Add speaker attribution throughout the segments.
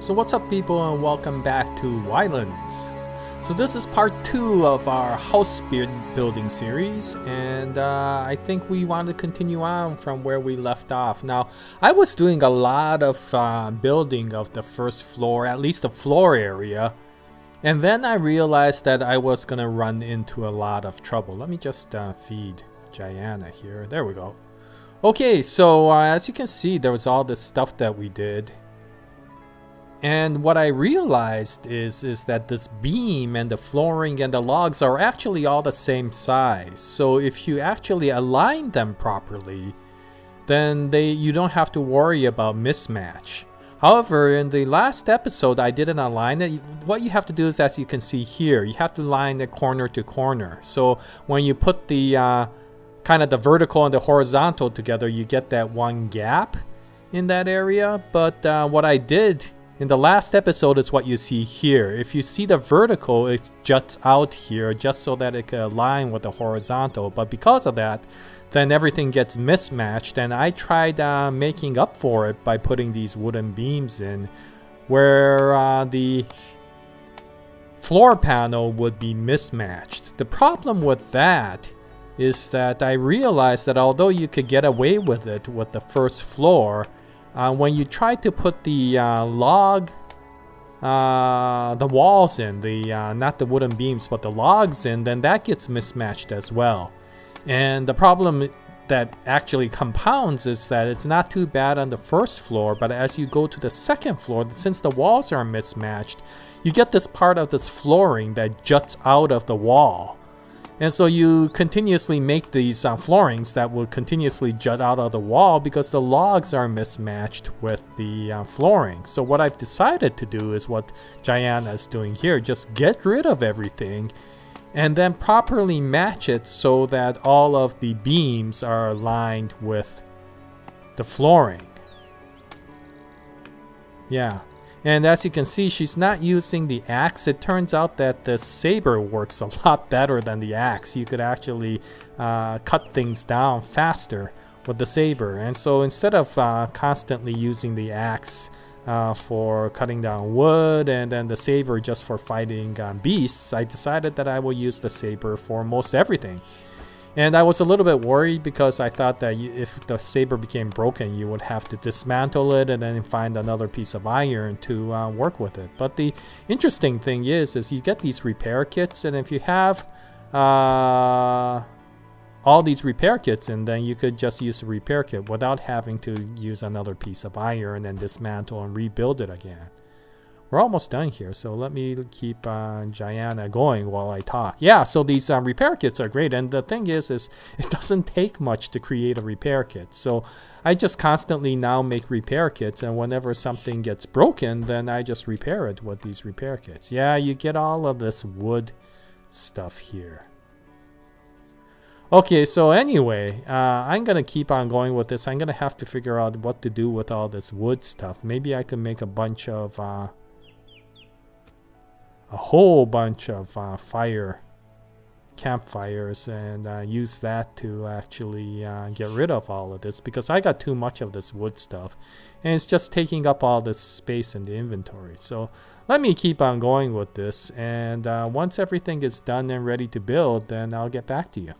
Speaker 1: So what's up people, and welcome back to YLands. So this is part 2 of our house building series, and I think we want to continue on from where we left off. Now, I was doing a lot of building of the first floor, at least the floor area, and then I realized that I was going to run into a lot of trouble. Let me just feed Jaya here. There we go. Okay, so as you can see, there was all this stuff that we did. And what I realized is that this beam and the flooring and the logs are actually all the same size. So if you actually align them properly, then you don't have to worry about mismatch. However, in the last episode, I didn't align it. What you have to do is, as you can see here, you have to line it corner to corner. So when you put the kind of the vertical and the horizontal together, you get that one gap in that area. But what I did in the last episode is what you see here. If you see the vertical, it juts out here just so that it can align with the horizontal. But because of that, then everything gets mismatched. And I tried making up for it by putting these wooden beams in where the floor panel would be mismatched. The problem with that is that I realized that although you could get away with it with the first floor, when you try to put the the walls in, not the wooden beams, but the logs in, then that gets mismatched as well. And the problem that actually compounds is that it's not too bad on the first floor, but as you go to the second floor, since the walls are mismatched, you get this part of this flooring that juts out of the wall. And so you continuously make these floorings that will continuously jut out of the wall because the logs are mismatched with the flooring. So what I've decided to do is what Jaya is doing here. Just get rid of everything and then properly match it so that all of the beams are aligned with the flooring. Yeah. And as you can see, she's not using the axe. It turns out that the saber works a lot better than the axe. You could actually cut things down faster with the saber. And so instead of constantly using the axe for cutting down wood and then the saber just for fighting beasts, I decided that I will use the saber for most everything. And I was a little bit worried because I thought that if the saber became broken, you would have to dismantle it and then find another piece of iron to work with it. But the interesting thing is you get these repair kits, and if you have all these repair kits, and then you could just use the repair kit without having to use another piece of iron and dismantle and rebuild it again. We're almost done here, so let me keep Jaya going while I talk. Yeah, so these repair kits are great, and the thing is it doesn't take much to create a repair kit. So I just constantly now make repair kits, and whenever something gets broken, then I just repair it with these repair kits. Yeah, you get all of this wood stuff here. Okay, so anyway, I'm going to keep on going with this. I'm going to have to figure out what to do with all this wood stuff. Maybe I can make a bunch of... a whole bunch of campfires and use that to actually get rid of all of this, because I got too much of this wood stuff and it's just taking up all this space in the inventory. So let me keep on going with this, and once everything is done and ready to build, then I'll get back to you.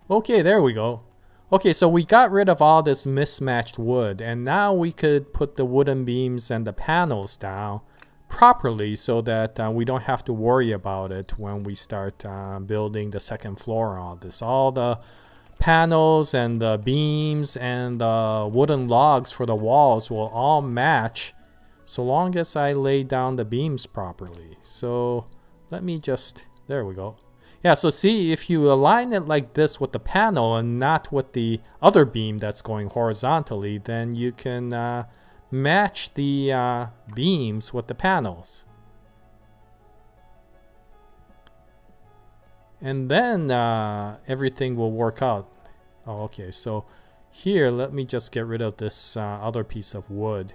Speaker 1: Okay, there we go. Okay, so we got rid of all this mismatched wood, and now we could put the wooden beams and the panels down properly so that we don't have to worry about it when we start building the second floor on this. All the panels and the beams and the wooden logs for the walls will all match so long as I lay down the beams properly. So let me just, there we go. Yeah, so see, if you align it like this with the panel and not with the other beam that's going horizontally, then you can match the beams with the panels. And then everything will work out. Oh, okay, so here, let me just get rid of this other piece of wood.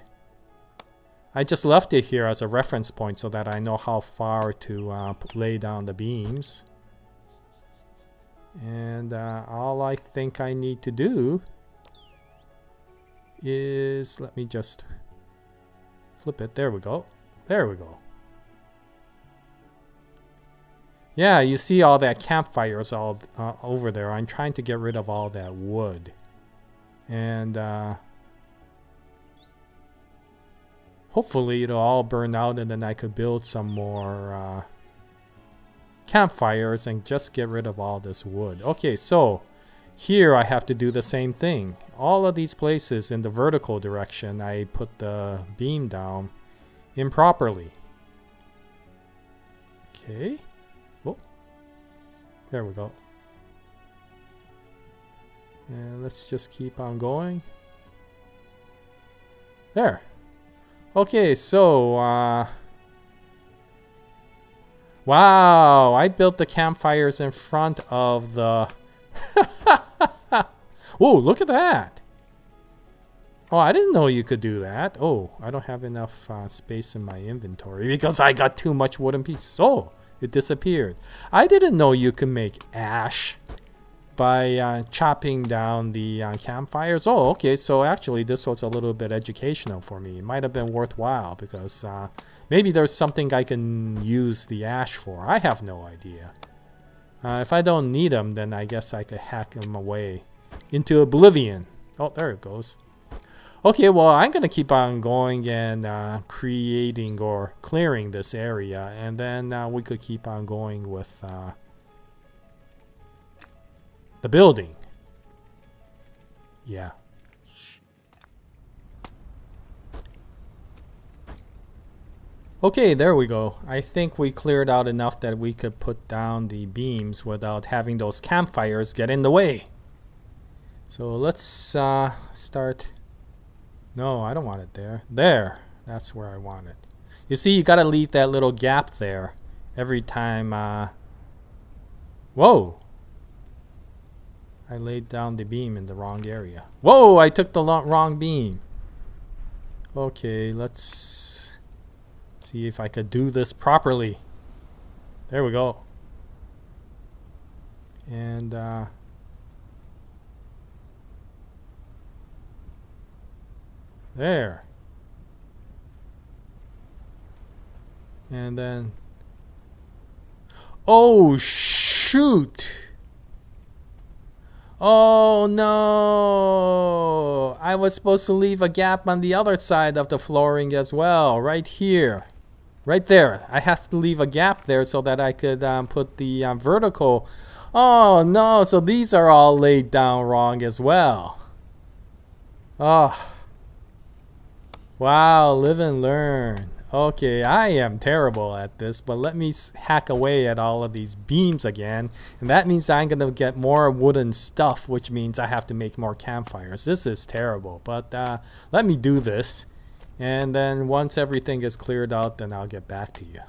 Speaker 1: I just left it here as a reference point so that I know how far to lay down the beams. And all I think I need to do is, let me just flip it. There we go. There we go. Yeah, you see all that campfires all over there. I'm trying to get rid of all that wood. And hopefully it'll all burn out and then I could build some more campfires and just get rid of all this wood. Okay, so here I have to do the same thing. All of these places in the vertical direction, I put the beam down improperly. Okay. Oh, there we go. And let's just keep on going. There. Okay, so wow, I built the campfires in front of the Whoa, look at that. Oh, I didn't know you could do that. Oh, I don't have enough space in my inventory because I got too much wooden pieces. Oh, it disappeared. I didn't know you could make ash by chopping down the campfires. Oh, okay, so actually this was a little bit educational for me. It might have been worthwhile because maybe there's something I can use the ash for. I have no idea. If I don't need them, then I guess I could hack them away into oblivion. Oh, there it goes. Okay, well, I'm going to keep on going and creating or clearing this area. And then we could keep on going with the building. Yeah. Okay, there we go. I think we cleared out enough that we could put down the beams without having those campfires get in the way. So let's start. No, I don't want it there. There. That's where I want it. You see, you gotta leave that little gap there every time. Whoa. I laid down the beam in the wrong area. Whoa, I took the wrong beam. Okay, let's see if I could do this properly. There we go. And there. And then, oh shoot. Oh no, I was supposed to leave a gap on the other side of the flooring as well, right here. Right there. I have to leave a gap there so that I could put the vertical. Oh no, so these are all laid down wrong as well. Oh. Wow, live and learn. Okay, I am terrible at this, but let me hack away at all of these beams again. And that means I'm going to get more wooden stuff, which means I have to make more campfires. This is terrible, but let me do this. And then once everything is cleared out, then I'll get back to you.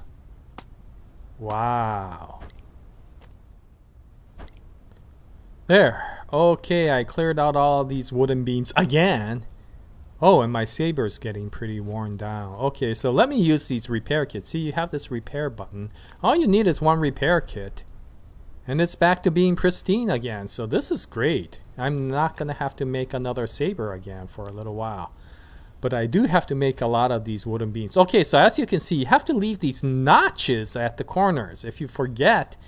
Speaker 1: Wow. There. Okay, I cleared out all these wooden beams again. Oh, and my saber's getting pretty worn down. Okay, so let me use these repair kits. See, you have this repair button. All you need is one repair kit. And it's back to being pristine again. So this is great. I'm not going to have to make another saber again for a little while. But I do have to make a lot of these wooden beams. Okay, so as you can see, you have to leave these notches at the corners. If you forget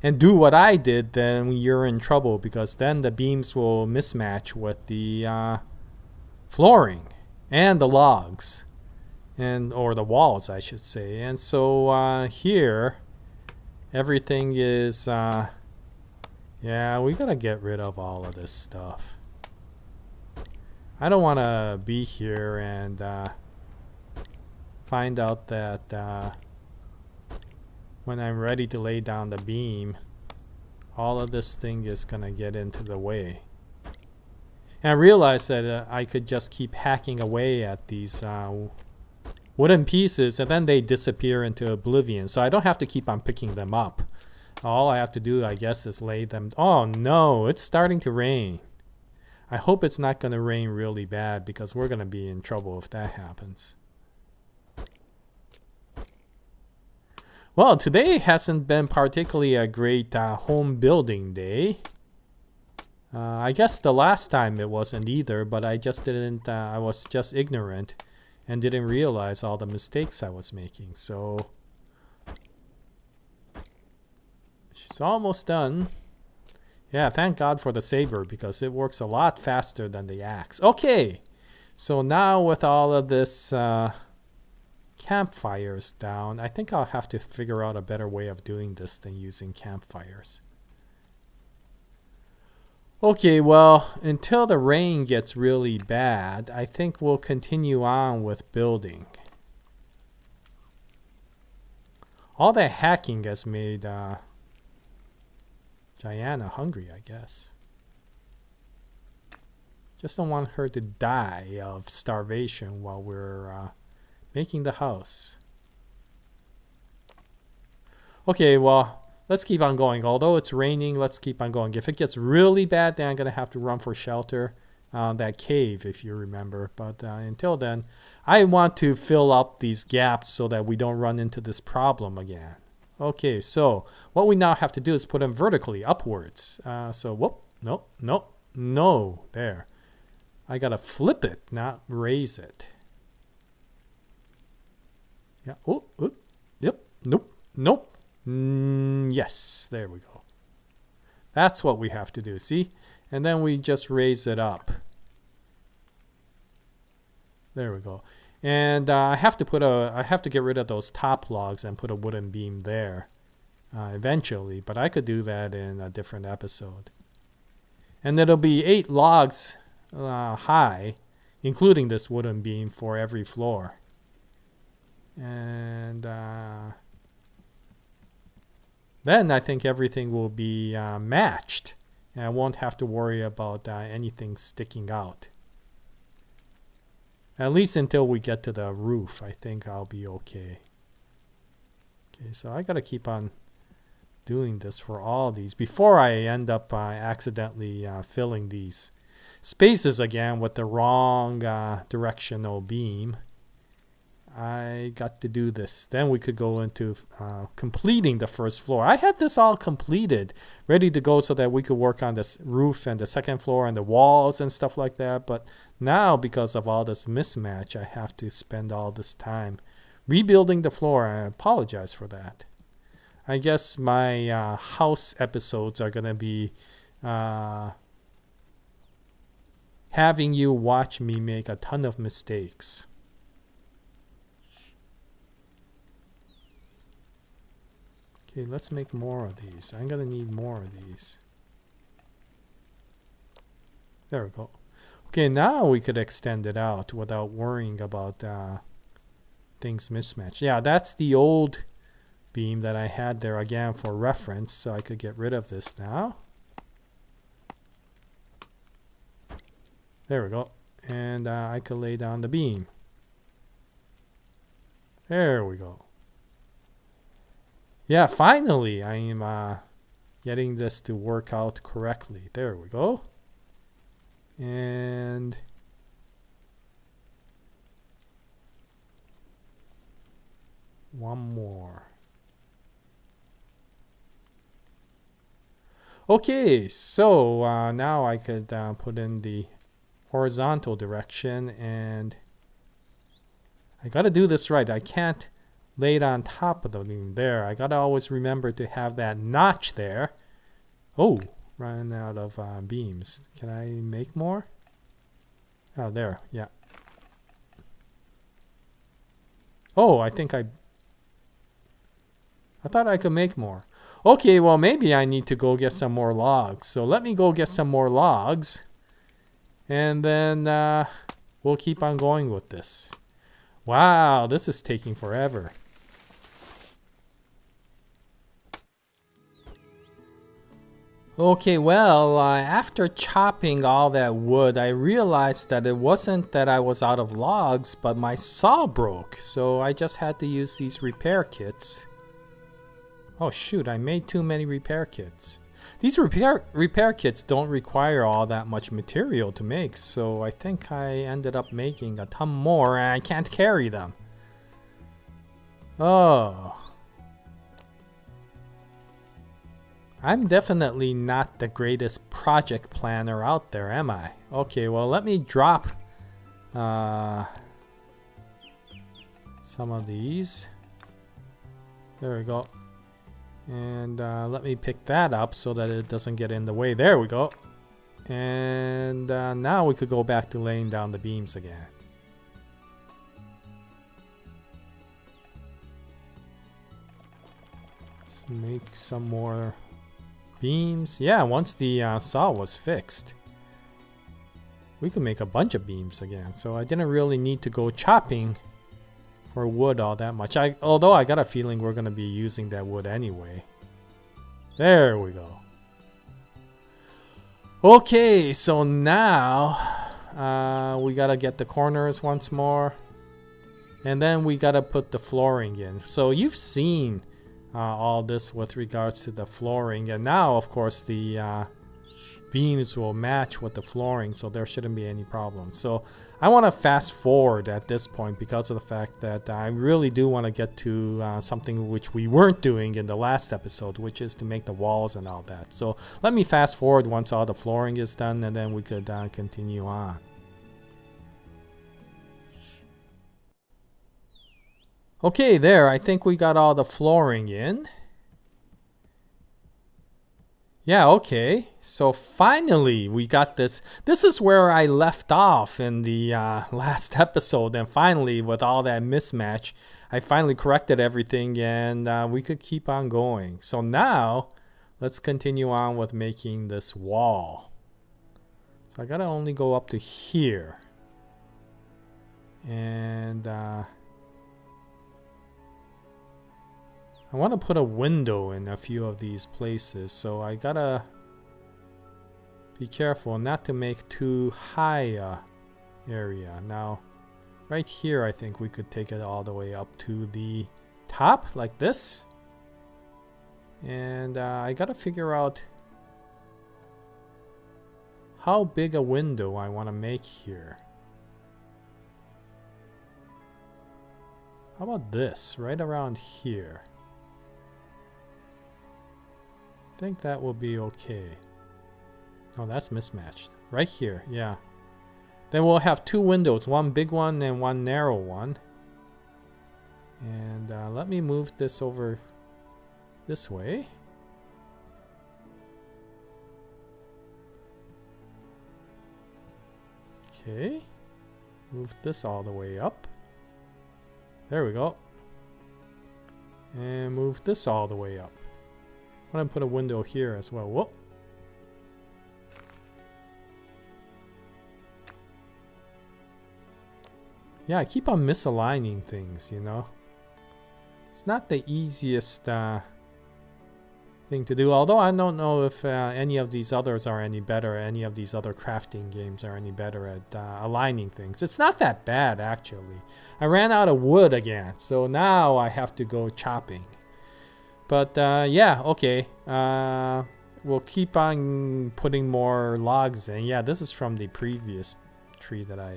Speaker 1: and do what I did, then you're in trouble. Because then the beams will mismatch with the flooring and the logs, or the walls, I should say. And so here everything is yeah, we gotta get rid of all of this stuff. I don't want to be here and find out that when I'm ready to lay down the beam, all of this thing is gonna get into the way. And I realized that I could just keep hacking away at these wooden pieces and then they disappear into oblivion. So I don't have to keep on picking them up. All I have to do, I guess, is lay them. Oh no, it's starting to rain. I hope it's not going to rain really bad because we're going to be in trouble if that happens. Well, today hasn't been particularly a great home building day. I guess the last time it wasn't either, but I just didn't, I was just ignorant and didn't realize all the mistakes I was making. So she's almost done. Yeah, thank God for the saber because it works a lot faster than the axe. Okay, so now with all of this campfires down, I think I'll have to figure out a better way of doing this than using campfires. Okay, well, until the rain gets really bad, I think we'll continue on with building. All that hacking has made Jaya hungry, I guess. Just don't want her to die of starvation while we're making the house. Okay, well, let's keep on going. Although it's raining, let's keep on going. If it gets really bad, then I'm going to have to run for shelter. That cave, if you remember. But until then, I want to fill up these gaps so that we don't run into this problem again. Okay, so what we now have to do is put them vertically upwards. So, whoop, no, there. I got to flip it, not raise it. Yeah, yep, nope. Yes, there we go. That's what we have to do, see? And then we just raise it up. There we go. And I have to get rid of those top logs and put a wooden beam there eventually, but I could do that in a different episode. And it'll be 8 logs high, including this wooden beam for every floor. And then I think everything will be matched, and I won't have to worry about anything sticking out. At least until we get to the roof, I think I'll be okay. Okay, so I gotta keep on doing this for all these before I end up accidentally filling these spaces again with the wrong directional beam. I got to do this. Then we could go into completing the first floor. I had this all completed, ready to go so that we could work on this roof and the second floor and the walls and stuff like that. But now, because of all this mismatch, I have to spend all this time rebuilding the floor. I apologize for that. I guess my house episodes are going to be having you watch me make a ton of mistakes. Okay, let's make more of these. I'm going to need more of these. There we go. Okay, now we could extend it out without worrying about things mismatched. Yeah, that's the old beam that I had there again for reference, so I could get rid of this now. There we go. And I could lay down the beam. There we go. Yeah, finally I am getting this to work out correctly. There we go. And one more. Okay, so now I could put in the horizontal direction, and I gotta do this right. I can't lay it on top of the beam there. I gotta always remember to have that notch there. Oh, running out of beams. Can I make more? Oh, there, yeah. Oh, I think I thought I could make more. Okay, well, maybe I need to go get some more logs. So let me go get some more logs, and then we'll keep on going with this. Wow, this is taking forever. Okay, well, after chopping all that wood, I realized that it wasn't that I was out of logs, but my saw broke. So I just had to use these repair kits. Oh shoot, I made too many repair kits. These repair kits don't require all that much material to make, so I think I ended up making a ton more and I can't carry them. Oh. I'm definitely not the greatest project planner out there, am I? Okay, well, let me drop some of these. There we go. And let me pick that up so that it doesn't get in the way. There we go. And now we could go back to laying down the beams again. Let's make some more beams. Yeah, once the saw was fixed, we could make a bunch of beams again. So I didn't really need to go chopping for wood all that much. Although I got a feeling we're going to be using that wood anyway. There we go. Okay, so now we got to get the corners once more. And then we got to put the flooring in. So you've seen all this with regards to the flooring. And now, of course, the beams will match with the flooring, so there shouldn't be any problem. So I want to fast forward at this point because of the fact that I really do want to get to something which we weren't doing in the last episode, which is to make the walls and all that. So let me fast forward once all the flooring is done, and then we could continue on. Okay, there, I think we got all the flooring in. Yeah, okay. So finally we got this. This is where I left off in the last episode. And finally, with all that mismatch, I finally corrected everything and we could keep on going. So now, let's continue on with making this wall. So I gotta only go up to here. And I want to put a window in a few of these places, so I gotta be careful not to make too high area. Now, right here, I think we could take it all the way up to the top, like this. And I gotta figure out how big a window I want to make here. How about this, right around here? I think that will be okay. Oh, that's mismatched. Right here, yeah. Then we'll have two windows, one big one and one narrow one. And let me move this over this way. Okay. Move this all the way up. There we go. And move this all the way up. I'm gonna put a window here as well. Whoop. Yeah, I keep on misaligning things, you know. It's not the easiest thing to do. Although I don't know if any of these others are any better. Any of these other crafting games are any better at aligning things. It's not that bad, actually. I ran out of wood again, so now I have to go chopping. But yeah, okay. We'll keep on putting more logs in. Yeah, this is from the previous tree that I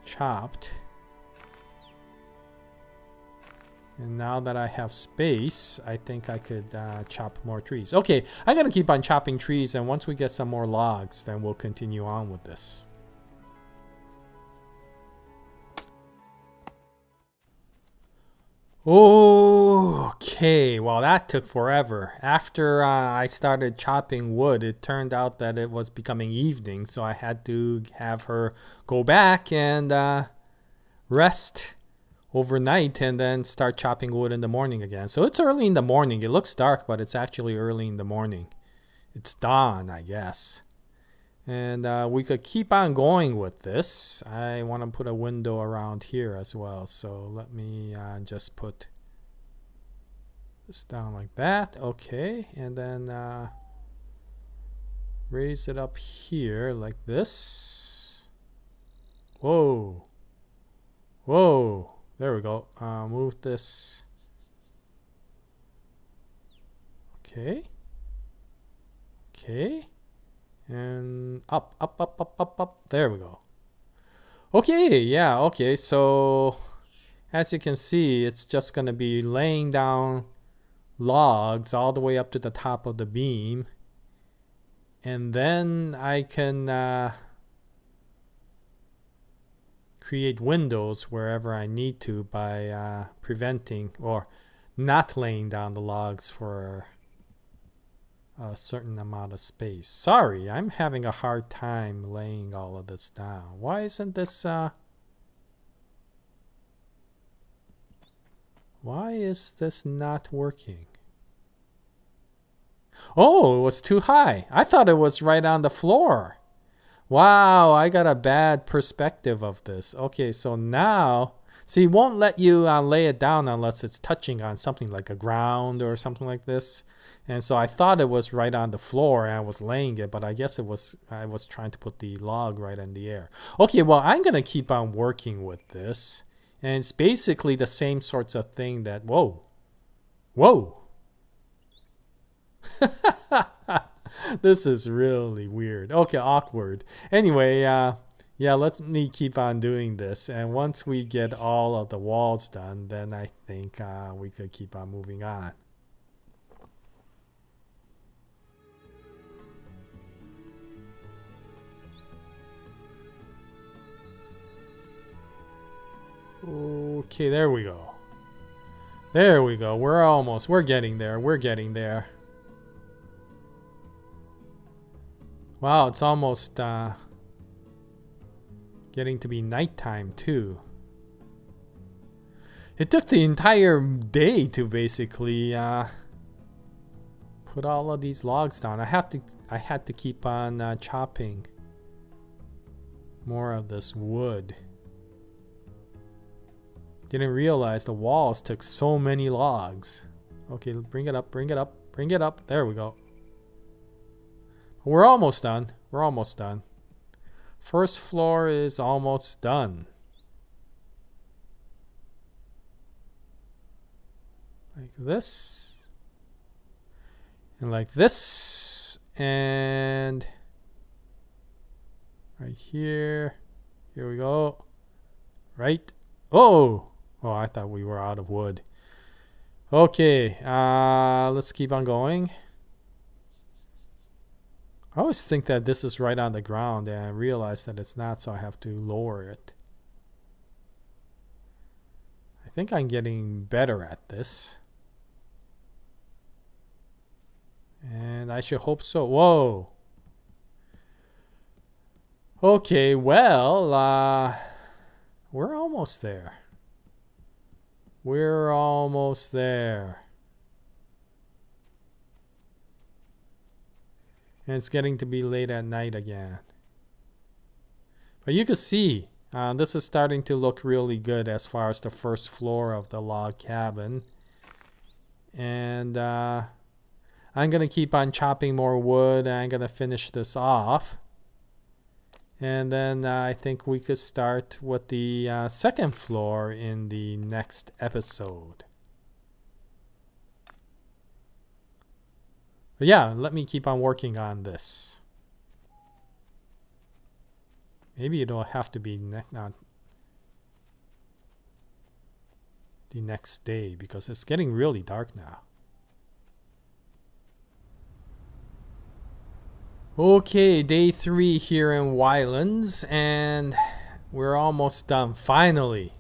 Speaker 1: chopped. And now that I have space, I think I could chop more trees. Okay, I'm gonna keep on chopping trees, and once we get some more logs, then we'll continue on with this. Okay, well that took forever. After I started chopping wood, it turned out that it was becoming evening, so I had to have her go back and rest overnight and then start chopping wood in the morning again. So it's early in the morning. It looks dark, but it's actually early in the morning. It's dawn, I guess. And we could keep on going with this. I want to put a window around here as well. So let me just put this down like that. Okay. And then raise it up here like this. Whoa. Whoa. There we go. Move this. Okay. Okay. And up, up, up, up, up, up. There we go. Okay, yeah, okay. So, as you can see, it's just going to be laying down logs all the way up to the top of the beam. And then I can create windows wherever I need to by preventing or not laying down the logs for a certain amount of space. Sorry, I'm having a hard time laying all of this down. Why isn't this why is this not working? Oh, it was too high. I thought it was right on the floor. Wow, I got a bad perspective of this. Okay, so now, see, it won't let you lay it down unless it's touching on something like a ground or something like this. And so I thought it was right on the floor and I was laying it, but I guess I was trying to put the log right in the air. Okay, well, I'm going to keep on working with this. And it's basically the same sorts of thing that, whoa. This is really weird. Okay, awkward. Anyway, yeah, let me keep on doing this. And once we get all of the walls done, then I think we could keep on moving on. Okay, there we go. There we go. We're getting there. We're getting there. Wow, it's almost getting to be nighttime too. It took the entire day to basically put all of these logs down. I had to keep on chopping more of this wood. Didn't realize the walls took so many logs. Okay, bring it up, bring it up, bring it up. There we go. We're almost done. We're almost done. First floor is almost done. Like this. And like this. And right here. Here we go. Right. Oh! Oh, I thought we were out of wood. Okay. Let's keep on going. I always think that this is right on the ground and I realize that it's not, so I have to lower it. I think I'm getting better at this. And I should hope so. Whoa. Okay, well, we're almost there. We're almost there. And it's getting to be late at night again. But you can see, this is starting to look really good as far as the first floor of the log cabin. And I'm going to keep on chopping more wood. And I'm going to finish this off. And then I think we could start with the second floor in the next episode. But yeah, let me keep on working on this. Maybe it'll have to be not the next day because it's getting really dark now. Okay, day 3 here in YLands, and we're almost done, finally.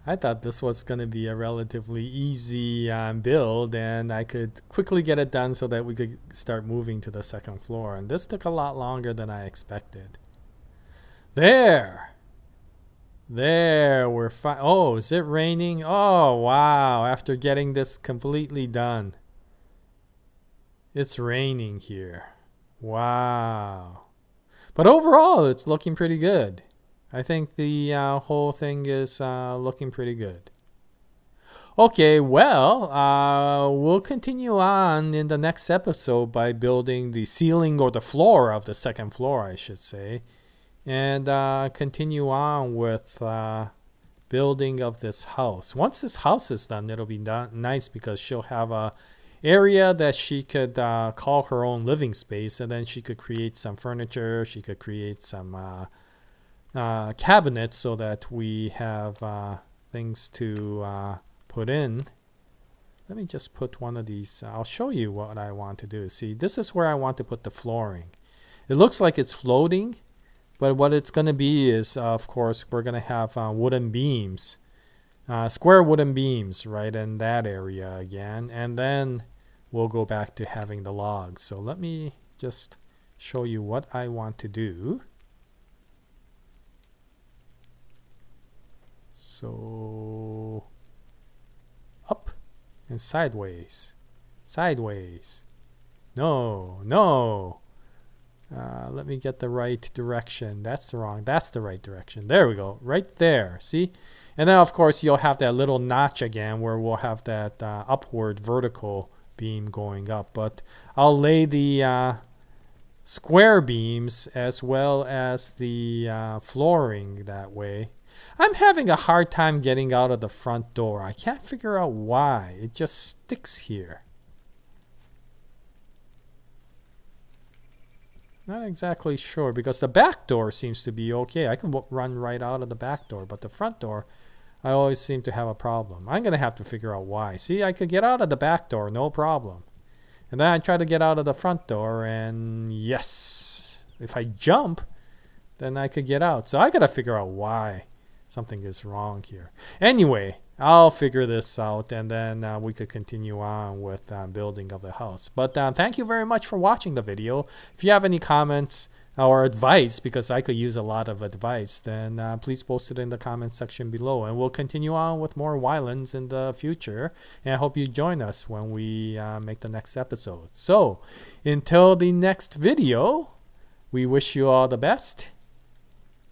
Speaker 1: I thought this was going to be a relatively easy build, and I could quickly get it done so that we could start moving to the second floor, and this took a lot longer than I expected. There! There, we're fine. Oh, is it raining? Oh, wow. After getting this completely done. It's raining here. Wow. But overall, it's looking pretty good. I think the whole thing is looking pretty good. Okay, well, we'll continue on in the next episode by building the ceiling or the floor of the second floor, I should say. And continue on with building of this house. Once this house is done, it'll be nice because she'll have a area that she could call her own living space, and then she could create some furniture. She could create some cabinets so that we have things to put in. Let me just put one of these. I'll show you what I want to do. See, this is where I want to put the flooring. It looks like it's floating, but what it's going to be is, of course, we're going to have wooden beams, square wooden beams right in that area again. And then we'll go back to having the logs. So let me just show you what I want to do. So up and sideways, sideways. No, no. Let me get the right direction. That's the wrong. That's the right direction. There we go. Right there. See? And then, of course, you'll have that little notch again where we'll have that upward vertical beam going up. But I'll lay the square beams as well as the flooring that way. I'm having a hard time getting out of the front door. I can't figure out why. It just sticks here. Not exactly sure, because the back door seems to be okay. I can run right out of the back door, but the front door, I always seem to have a problem. I'm going to have to figure out why. See, I could get out of the back door, no problem. And then I try to get out of the front door, and yes, if I jump, then I could get out. So I got to figure out why something is wrong here. Anyway, I'll figure this out, and then we could continue on with building of the house. But thank you very much for watching the video. If you have any comments or advice, because I could use a lot of advice, then please post it in the comment section below, and we'll continue on with more YLands in the future. And I hope you join us when we make the next episode. So until the next video, we wish you all the best.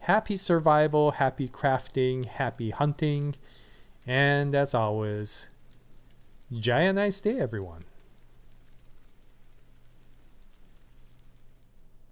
Speaker 1: Happy survival, happy crafting, happy hunting, and as always, Jaya, nice day, everyone.